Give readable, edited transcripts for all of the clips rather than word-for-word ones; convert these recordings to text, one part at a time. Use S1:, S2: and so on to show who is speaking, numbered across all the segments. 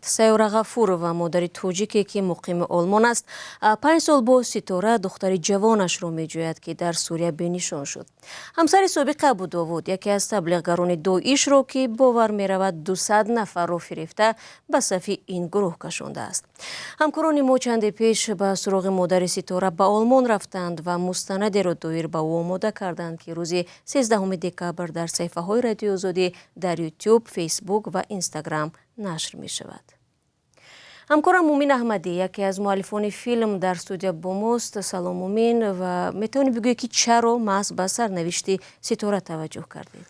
S1: سیاره غفور و مادر توجیکی که مقیم آلمان است 5 سال با ستاره دختر جوانش را میجوید که در سوریه بینشان شد. همسر سابق ابو داوود یکی از تبلیغگران داعش را که باور میرود 200 نفر را فریفته به صف این گروه کشانده است. همکاران ما چند پیش به سراغ مادر ستاره به آلمان رفتند و مستندی را دایر به او آماده کردند که روز 13 دکبر در صفحه های رادیو آزادی در یوتیوب، فیسبوک و اینستاگرام نشر می شود. همکارم مومین احمدی یکی از مؤلفان فیلم در استودیو با ماست. سلام مومین، و میتونی بگویی که چرا محض به سرنوشت ستاره توجه کردید؟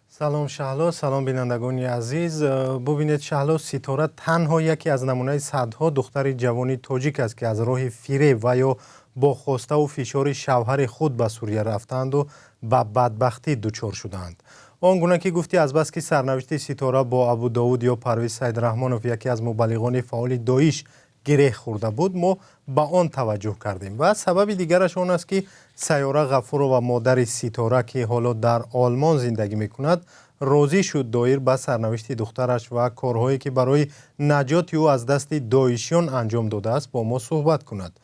S2: سلام شهلا، سلام بینندگان عزیز. ببینید شهلا، ستاره تنها یکی از نمونه صدها دختر جوانی تاجیک است که از راه فریب و یا با خواسته و فشار شوهر خود به سوریه رفتند و به بدبختی دچار شدند. آنگونه که گفتی از بس که سرنوشت ستاره با ابو داوود یا پرویز سیدرحمانوف یکی از مبلغان فعال داعش گره خورده بود، ما به آن توجه کردیم و سبب دیگرش آن است که سیاره غفور و مادر ستاره که حالا در آلمان زندگی میکند راضی شد دایر به سرنوشت دخترش و کارهایی که برای نجات او از دست داعشیان انجام داده است با ما صحبت کند.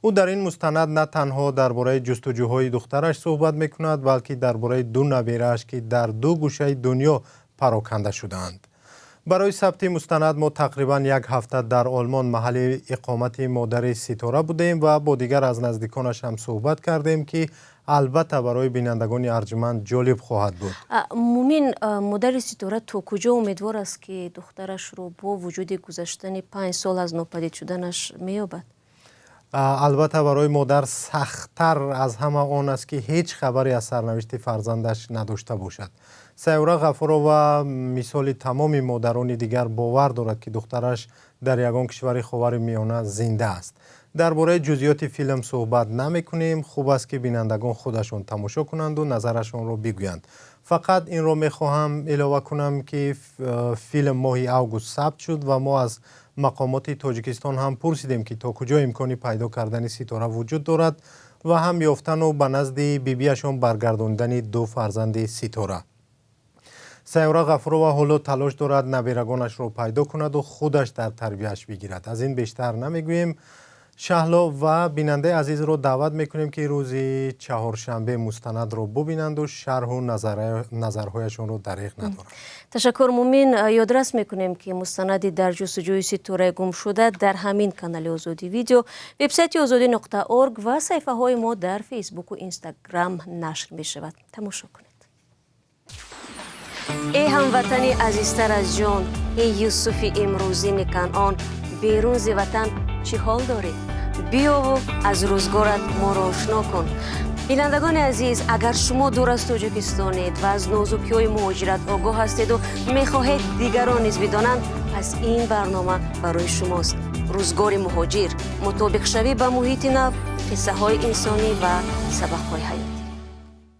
S2: او در این مستند نه تنها درباره جستجوهای دخترش صحبت میکند، بلکه درباره 2 نویره‌اش که در 2 گوشه دنیا پراکنده شدند. برای ثبت مستند ما تقریبا 1 هفته در آلمان محل اقامت مادر ستاره بودیم و با دیگر از نزدیکانش هم صحبت کردیم که البته برای بینندگان ارجمند جالب خواهد بود.
S1: مومین، مادر ستاره تا کجا امیدوار است که دخترش رو با وجود گذشتن 5 سال از ناپدید شدنش مییابد؟
S2: البته برای مادر سخت‌تر از همه آن است که هیچ خبری از سرنوشت فرزندش نداشته باشد. سیاره غفور و مثال تمام مادران دیگر باور دارد که دخترش در یگان کشور خاور میانه زنده است. درباره جزئیات فیلم صحبت نمی‌کنیم. خوب است که بینندگان خودشون تماشا کنند و نظرشون رو بگویند. فقط این رو می‌خواهم علاوه کنم که فیلم ماه اوگوست ثبت شد و ما از مقامات تاجیکستان هم پرسیدیم که تا کجا امکانی پیدا کردن ستاره وجود دارد و هم یافتن و به نزد بیبیشان برگرداندن 2 فرزند ستاره. سیاره غفور و حالا تلاش دارد نویرگانش رو پیدا کند و خودش در تربیتش بگیرد. از این بیشتر نمیگوییم. شهلا و بیننده عزیز رو دعوت میکنیم که روز چهارشنبه مستند رو ببینند و شرح و نظرهایشون رو دریغ ندارند.
S1: تشکر مومین. یادرس میکنیم که مستندی در جستجوی ستاره گم شده در همین کانال آزادی ویدیو، وبسایت azadi.org و صفحه های ما در فیسبوک و اینستاگرام نشر میشود. تماشا کنید. ای هموطنی عزیزتر از جان، ای یوسف امروزین کنعان، بیرون ز وطن چی حال داری؟ بیا و از روزگارت ما را آشنا کن. بینندگان عزیز، اگر شما دور از تاجیکستانید و از نازکی‌های مهاجرت آگاه هستید و می‌خواهید دیگران نیز بدانند، پس این برنامه برای شماست. روزگار مهاجر، مطابق شوی به محیط نو، قصه‌های انسانی و سبق‌های حیاتی.